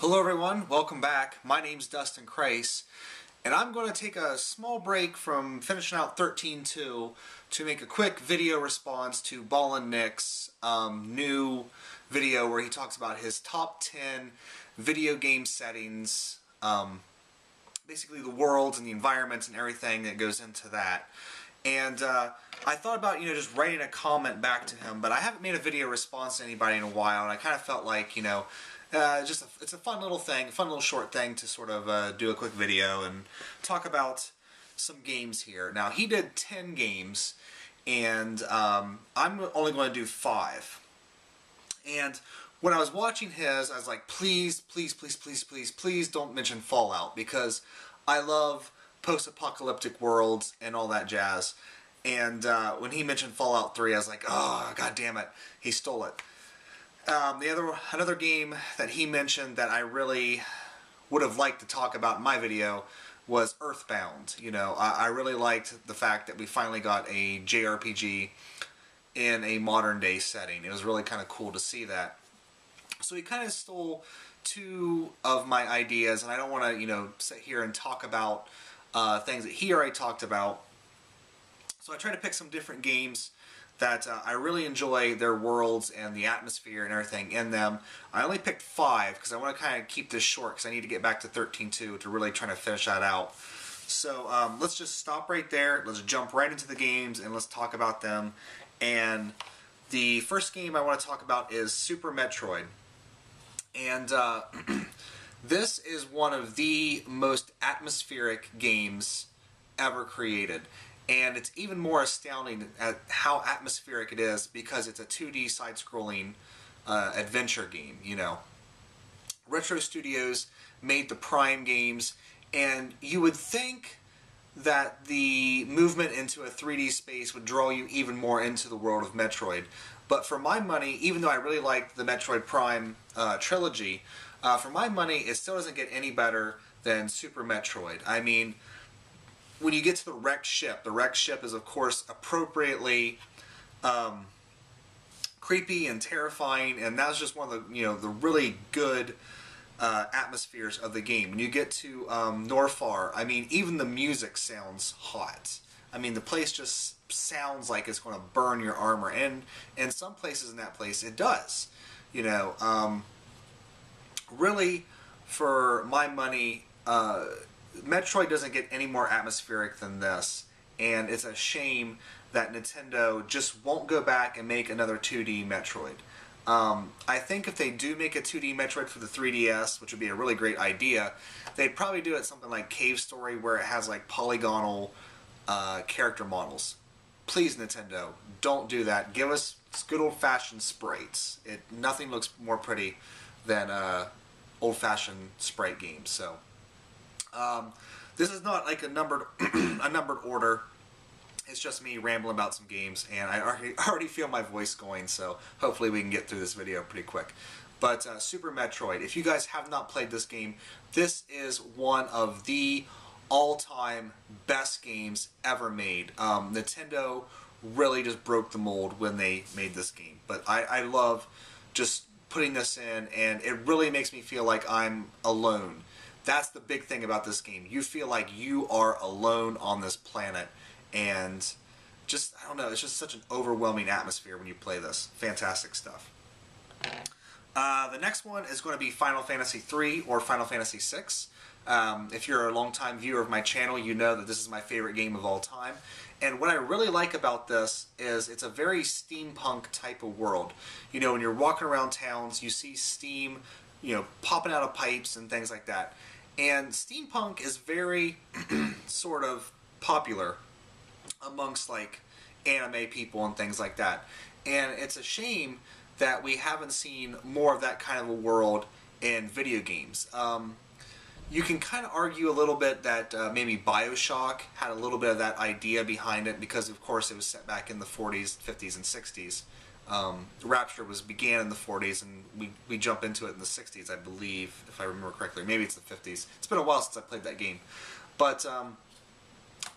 Hello everyone, welcome back. My name's dustinkreis, and I'm going to take a small break from finishing out 13.2 to make a quick video response to ballinnick's new video where he talks about his top 10 video game settings, basically the worlds and the environments and everything that goes into that. And I thought about, just writing a comment back to him, but I haven't made a video response to anybody in a while, and I kind of felt like, it's a fun little thing, a fun little short thing to sort of do a quick video and talk about some games here. Now, he did 10 games, and I'm only going to do 5. And when I was watching his, I was like, please, please, please, please, please, please don't mention Fallout, because I love post-apocalyptic worlds and all that jazz. And when he mentioned Fallout 3, I was like, oh, god damn it, he stole it. Another game that he mentioned that I really would have liked to talk about in my video was Earthbound. I really liked the fact that we finally got a JRPG in a modern day setting. It was really kind of cool to see that. So he kind of stole 2 of my ideas, and I don't want to, sit here and talk about things that he already talked about. So I tried to pick some different games that I really enjoy their worlds and the atmosphere and everything in them. I only picked 5 because I want to kind of keep this short because I need to get back to 13.2 to really try to finish that out. So let's just stop right there. Let's jump right into the games and let's talk about them. And the first game I want to talk about is Super Metroid. And this is one of the most atmospheric games ever created. And it's even more astounding at how atmospheric it is because it's a 2D side-scrolling adventure game, Retro Studios made the Prime games, and you would think that the movement into a 3D space would draw you even more into the world of Metroid. But for my money, even though I really liked the Metroid Prime trilogy, for my money, it still doesn't get any better than Super Metroid. I mean, when you get to the wrecked ship is, of course, appropriately creepy and terrifying, and that's just one of the the really good atmospheres of the game. When you get to Norfar, I mean, even the music sounds hot. I mean, the place just sounds like it's going to burn your armor, and in some places in that place it does. Really, for my money, Metroid doesn't get any more atmospheric than this, and it's a shame that Nintendo just won't go back and make another 2D Metroid. I think if they do make a 2D Metroid for the 3DS, which would be a really great idea, they'd probably do it something like Cave Story, where it has like polygonal character models. Please, Nintendo, don't do that. Give us good old-fashioned sprites. Nothing looks more pretty than old-fashioned sprite games. So. This is not like a numbered order. It's just me rambling about some games, and I already feel my voice going, so hopefully we can get through this video pretty quick. But Super Metroid, if you guys have not played this game, this is one of the all-time best games ever made. Nintendo really just broke the mold when they made this game. But I love just putting this in, and it really makes me feel like I'm alone. That's the big thing about this game. You feel like you are alone on this planet, and just, I don't know, it's just such an overwhelming atmosphere when you play this. Fantastic stuff. The next one is going to be Final Fantasy III or Final Fantasy VI. If you're a longtime viewer of my channel, you know that this is my favorite game of all time. And what I really like about this is it's a very steampunk type of world. When you're walking around towns, you see steam, popping out of pipes and things like that. And steampunk is very sort of popular amongst like anime people and things like that. And it's a shame that we haven't seen more of that kind of a world in video games. You can kind of argue a little bit that maybe BioShock had a little bit of that idea behind it because, of course, it was set back in the 40s, 50s, and 60s. Rapture began in the 40s, and we jump into it in the 60s, I believe, if I remember correctly. Maybe it's the 50s. It's been a while since I played that game. But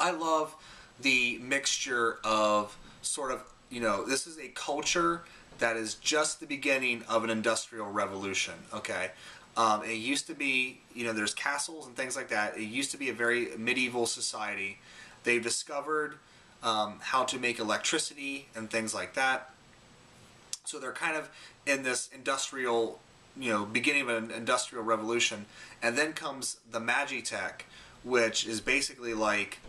I love the mixture of sort of, this is a culture that is just the beginning of an industrial revolution, okay? It used to be, there's castles and things like that. It used to be a very medieval society. They've discovered how to make electricity and things like that. So they're kind of in this industrial, beginning of an industrial revolution. And then comes the Magitech, which is basically like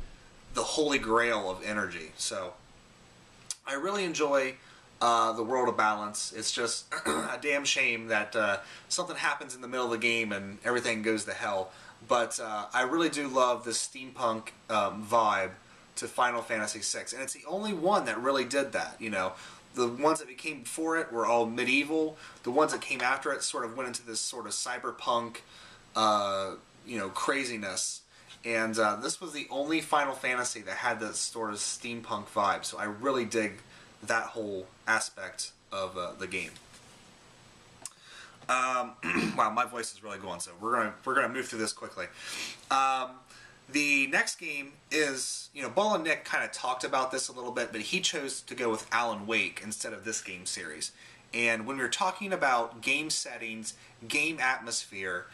the holy grail of energy. So I really enjoy the World of Balance. It's just a damn shame that something happens in the middle of the game and everything goes to hell. But I really do love this steampunk vibe to Final Fantasy VI, and it's the only one that really did that. The ones that came before it were all medieval. The ones that came after it sort of went into this sort of cyberpunk, craziness. And this was the only Final Fantasy that had this sort of steampunk vibe. So I really dig that whole aspect of the game. Wow, my voice is really going, so we're gonna move through this quickly. The next game is, Ball and Nick kind of talked about this a little bit, but he chose to go with Alan Wake instead of this game series. And when we're talking about game settings, game atmosphere,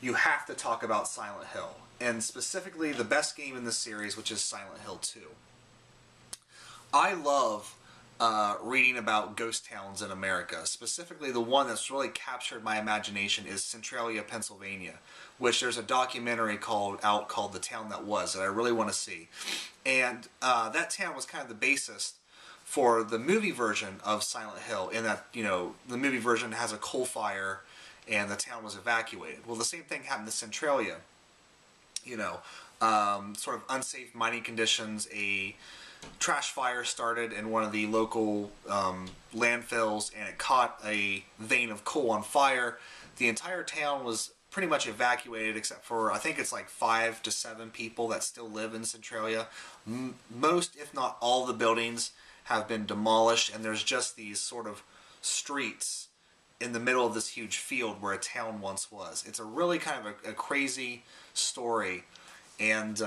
you have to talk about Silent Hill, and specifically the best game in the series, which is Silent Hill 2. I love reading about ghost towns in America. Specifically, the one that's really captured my imagination is Centralia, Pennsylvania, which there's a documentary called The Town That Was that I really want to see. And that town was kind of the basis for the movie version of Silent Hill, in that, the movie version has a coal fire and the town was evacuated. Well, the same thing happened to Centralia. Sort of unsafe mining conditions, a trash fire started in one of the local landfills, and it caught a vein of coal on fire. The entire town was pretty much evacuated, except for, I think it's like 5 to 7 people that still live in Centralia. Most, if not all, the buildings have been demolished, and there's just these sort of streets in the middle of this huge field where a town once was. It's a really kind of a crazy story, and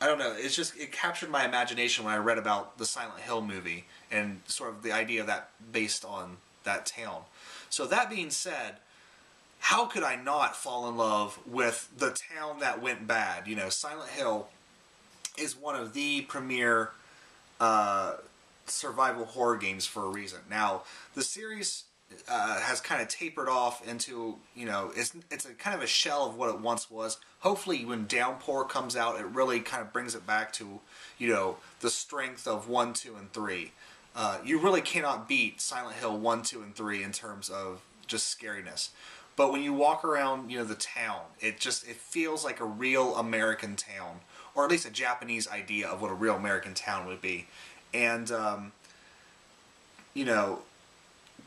I don't know, it captured my imagination when I read about the Silent Hill movie and sort of the idea of that based on that town. So that being said, how could I not fall in love with the town that went bad? Silent Hill is one of the premier survival horror games for a reason. Now, the series has kind of tapered off into, it's a kind of a shell of what it once was. Hopefully when Downpour comes out, it really kind of brings it back to, the strength of 1, 2, and 3. You really cannot beat Silent Hill 1, 2, and 3 in terms of just scariness. But when you walk around, the town, it feels like a real American town, or at least a Japanese idea of what a real American town would be. And,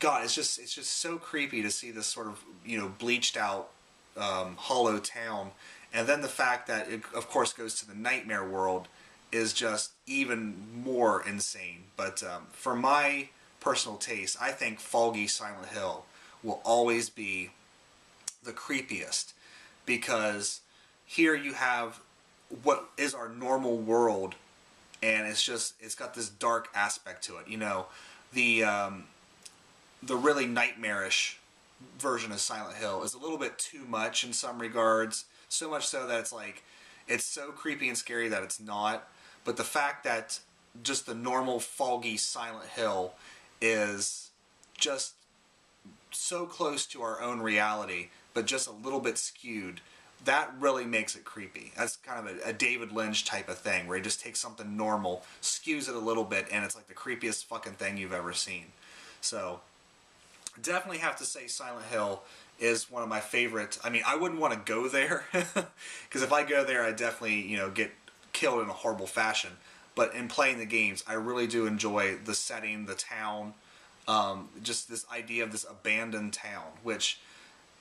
God, it's just so creepy to see this sort of, bleached out, hollow town. And then the fact that it, of course, goes to the nightmare world is just even more insane. But for my personal taste, I think Foggy Silent Hill will always be the creepiest, because here you have what is our normal world, and it's got this dark aspect to it. The really nightmarish version of Silent Hill is a little bit too much in some regards, so much so that it's so creepy and scary that it's not. But the fact that just the normal foggy Silent Hill is just so close to our own reality, but just a little bit skewed, that really makes it creepy. That's kind of a David Lynch type of thing, where he just takes something normal, skews it a little bit, and it's like the creepiest fucking thing you've ever seen. So definitely have to say Silent Hill is one of my favorites. I mean, I wouldn't want to go there, because if I go there, I definitely, get killed in a horrible fashion. But in playing the games, I really do enjoy the setting, the town, just this idea of this abandoned town, which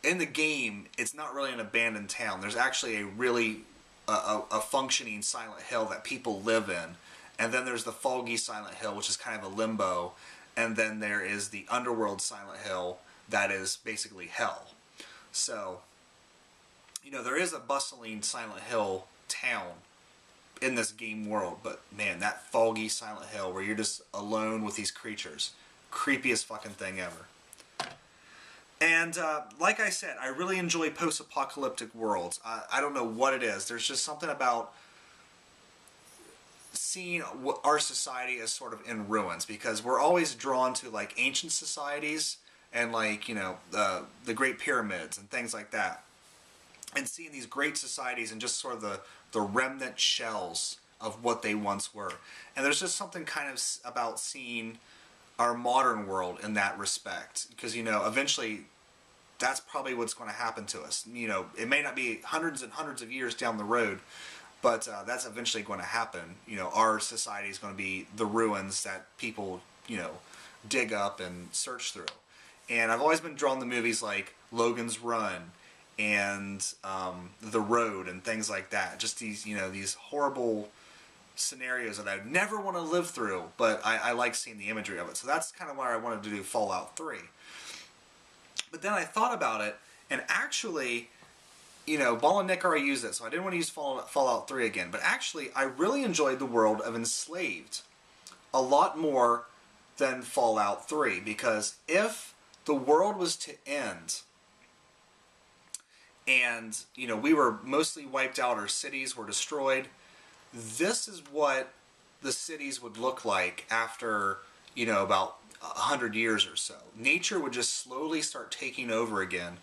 in the game, it's not really an abandoned town. There's actually a functioning Silent Hill that people live in. And then there's the foggy Silent Hill, which is kind of a limbo. And then there is the underworld Silent Hill that is basically hell. So, there is a bustling Silent Hill town in this game world, but man, that foggy Silent Hill where you're just alone with these creatures, creepiest fucking thing ever. And like I said, I really enjoy post-apocalyptic worlds. I don't know what it is. There's just something about seeing our society as sort of in ruins, because we're always drawn to like ancient societies and like, you know, the Great Pyramids and things like that. And seeing these great societies and just sort of the remnant shells of what they once were. And there's just something kind of about seeing our modern world in that respect. Because, you know, eventually that's probably what's going to happen to us. You know, it may not be hundreds and hundreds of years down the road, but that's eventually going to happen. You know, our society is going to be the ruins that people, you know, dig up and search through. And I've always been drawn to movies like Logan's Run and The Road and things like that. Just these, you know, these horrible scenarios that I'd never want to live through, but I like seeing the imagery of it. So that's kind of why I wanted to do Fallout 3. But then I thought about it, and actually, you know, Ball and Nick already used it, so I didn't want to use Fallout 3 again. But actually, I really enjoyed the world of Enslaved a lot more than Fallout 3, because if the world was to end and, you know, we were mostly wiped out, our cities were destroyed, this is what the cities would look like after, you know, about 100 years or so. Nature would just slowly start taking over again,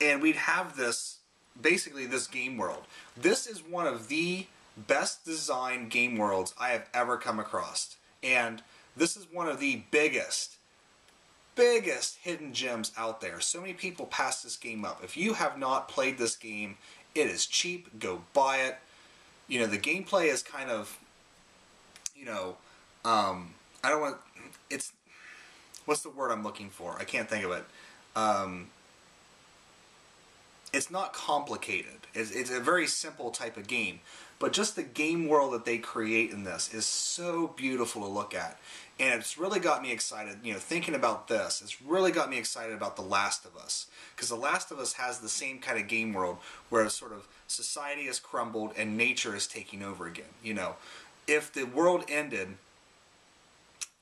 and we'd have this, basically this game world. This is one of the best designed game worlds I have ever come across, and this is one of the biggest hidden gems out there. So many people pass this game up. If you have not played this game, it is cheap. Go buy it. You know, the gameplay is kind of, you know, I don't want, it's, what's the word I'm looking for? I can't think of it. It's not complicated. It's a very simple type of game. But just the game world that they create in this is so beautiful to look at. And it's really got me excited, you know, thinking about this. It's really got me excited about The Last of Us. Because The Last of Us has the same kind of game world where it's sort of society has crumbled and nature is taking over again. You know, if the world ended,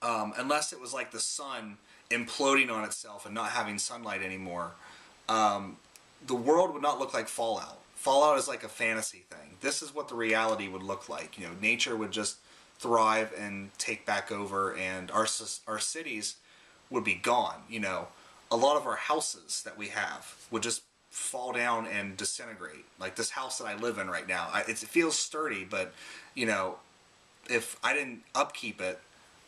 unless it was like the sun imploding on itself and not having sunlight anymore, the world would not look like Fallout. Fallout is like a fantasy thing. This is what the reality would look like. You know, nature would just thrive and take back over, and our cities would be gone. You know, a lot of our houses that we have would just fall down and disintegrate. Like this house that I live in right now, it feels sturdy, but you know, if I didn't upkeep it,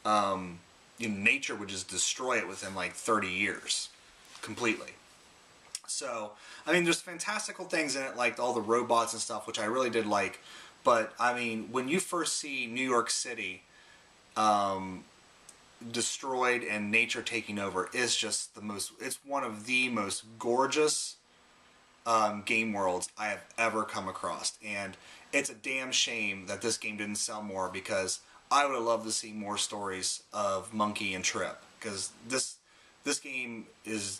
you know, nature would just destroy it within like 30 years, completely. So, I mean, there's fantastical things in it, like all the robots and stuff, which I really did like. But, I mean, when you first see New York City destroyed and nature taking over, is just the most, it's one of the most gorgeous game worlds I have ever come across. And it's a damn shame that this game didn't sell more, because I would have loved to see more stories of Monkey and Trip, because this game is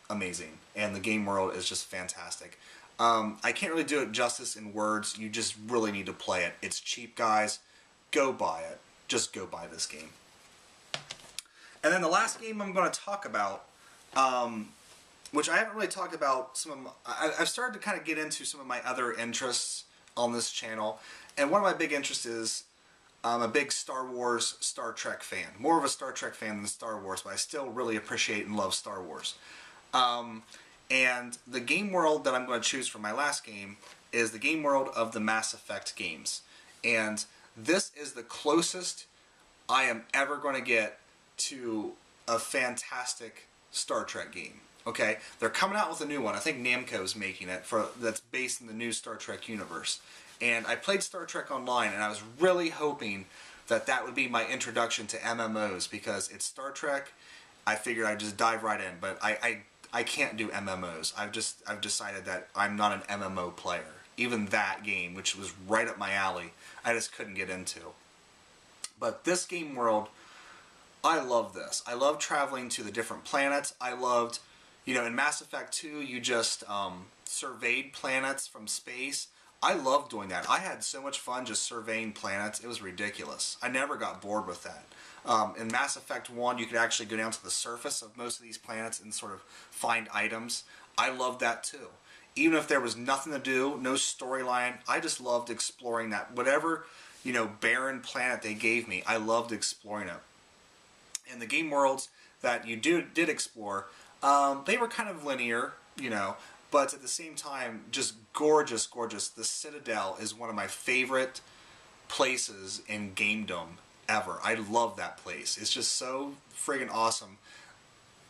amazing, and the game world is just fantastic. I can't really do it justice in words. You just really need to play it. It's cheap, guys. Go buy it. Just go buy this game. And then the last game I'm going to talk about, which I haven't really talked about, I've started to kind of get into some of my other interests on this channel, and one of my big interests is I'm a big Star Wars, Star Trek fan. More of a Star Trek fan than Star Wars, but I still really appreciate and love Star Wars. And the game world that I'm going to choose for my last game is the game world of the Mass Effect games. And this is the closest I am ever going to get to a fantastic Star Trek game. Okay, they're coming out with a new one. I think Namco's making it, that's based in the new Star Trek universe. And I played Star Trek Online, and I was really hoping that that would be my introduction to MMOs, because it's Star Trek. I figured I'd just dive right in, but I can't do MMOs. I've decided that I'm not an MMO player. Even that game, which was right up my alley, I just couldn't get into. But this game world, I love this. I love traveling to the different planets. I loved, you know, in Mass Effect 2, you just surveyed planets from space. I love doing that. I had so much fun just surveying planets. It was ridiculous. I never got bored with that. In Mass Effect 1, you could actually go down to the surface of most of these planets and sort of find items. I loved that too. Even if there was nothing to do, no storyline, I just loved exploring that. Whatever, barren planet they gave me, I loved exploring it. And the game worlds that you did explore, they were kind of linear, but at the same time, just gorgeous, gorgeous. The Citadel is one of my favorite places in gamedom ever. I love that place. It's just so friggin' awesome.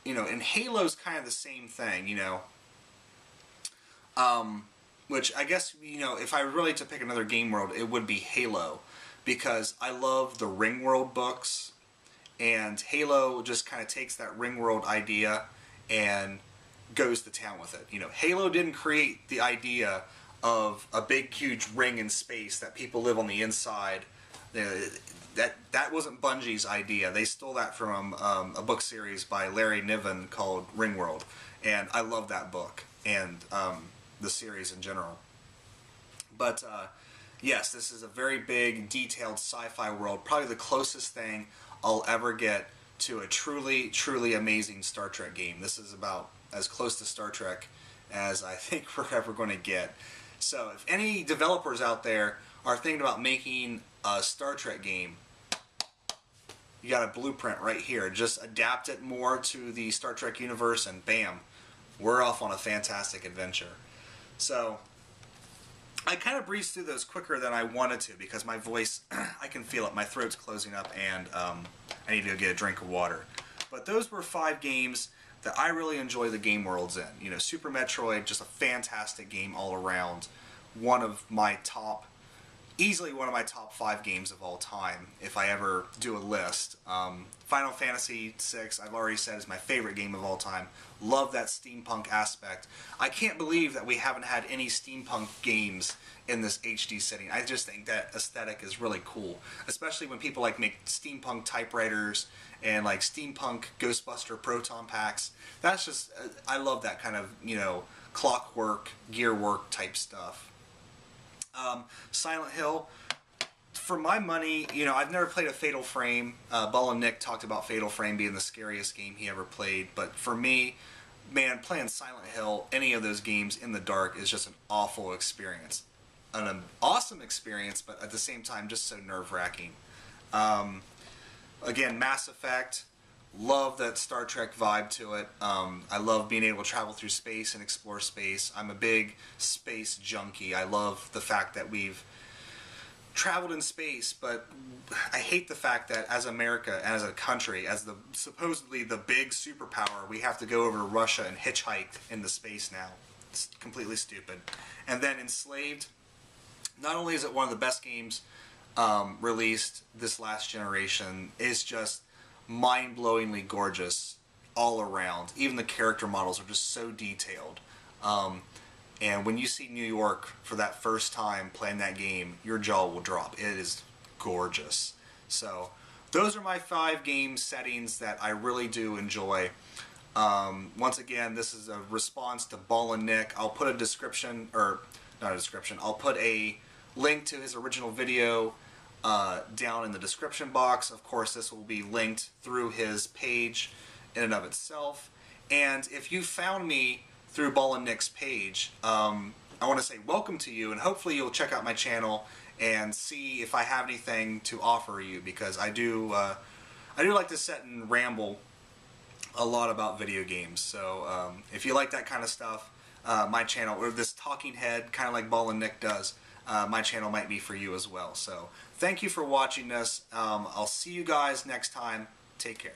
And Halo's kind of the same thing, which I guess, if I were really to pick another game world, it would be Halo, because I love the Ring World books, and Halo just kind of takes that Ring World idea and goes to town with it. Halo didn't create the idea of a big, huge ring in space that people live on the inside. That wasn't Bungie's idea. They stole that from a book series by Larry Niven called Ringworld, and I love that book and the series in general. But yes, this is a very big, detailed sci-fi world. Probably the closest thing I'll ever get to a truly, truly amazing Star Trek game. This is about as close to Star Trek as I think we're ever going to get. So if any developers out there are thinking about making a Star Trek game, you got a blueprint right here. Just adapt it more to the Star Trek universe and bam, we're off on a fantastic adventure. So I kind of breezed through those quicker than I wanted to because my voice, I can feel it, my throat's closing up, and I need to go get a drink of water. But those were 5 games that I really enjoy the game worlds in. Super Metroid, just a fantastic game all around. Easily one of my top 5 games of all time, if I ever do a list. Final Fantasy VI, I've already said, is my favorite game of all time. Love that steampunk aspect. I can't believe that we haven't had any steampunk games in this HD setting. I just think that aesthetic is really cool, especially when people make steampunk typewriters and steampunk Ghostbuster proton packs. That's just, I love that kind of, clockwork, gearwork type stuff. Silent Hill, for my money, I've never played a Fatal Frame. Ball and Nick talked about Fatal Frame being the scariest game he ever played, but for me, man, playing Silent Hill, any of those games in the dark, is just an awful experience. An awesome experience, but at the same time, just so nerve-wracking. Again, Mass Effect, love that Star Trek vibe to it. I love being able to travel through space and explore space. I'm a big space junkie. I love the fact that we've traveled in space, but I hate the fact that as America, as a country, as supposedly the big superpower, we have to go over to Russia and hitchhike into space now. It's completely stupid. And then Enslaved, not only is it one of the best games released this last generation, it's just mind-blowingly gorgeous all around. Even the character models are just so detailed. And when you see New York for that first time playing that game, your jaw will drop. It is gorgeous. So those are my 5 game settings that I really do enjoy. Once again, this is a response to Ball and Nick. I'll put a description, or not a description, I'll put a link to his original video down in the description box. Of course, this will be linked through his page in and of itself. And if you found me through Ball and Nick's page, I want to say welcome to you, and hopefully you'll check out my channel and see if I have anything to offer you, because I do like to sit and ramble a lot about video games. So if you like that kind of stuff, my channel, or this talking head, kind of like Ball and Nick does, my channel might be for you as well. So thank you for watching this. I'll see you guys next time. Take care.